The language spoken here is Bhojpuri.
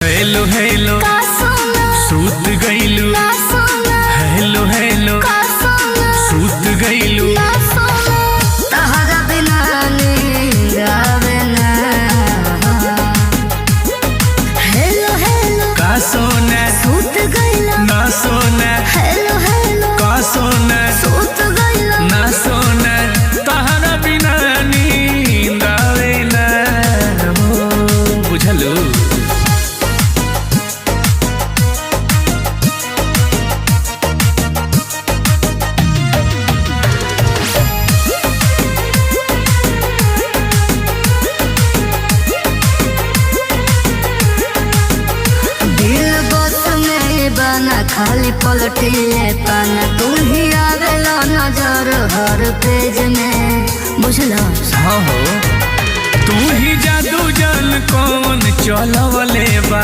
हेलो हेलो सूत गईलू, हेलो हेलो सूत गईलू। तहरा बिना नींद आवे ना। हेलो हेलो का सोना सूत गईला ना सोना, हेलो हेलो का सोना सूत गईला ना सोना, तहरा बिना नींद आवे ना। हो बुझलू। बना खाली पलटिए पाना, तू ही आवेला नजर हर पेज में, बुझला। हाँ हो तू ही जादू जान कौन चलवले बा।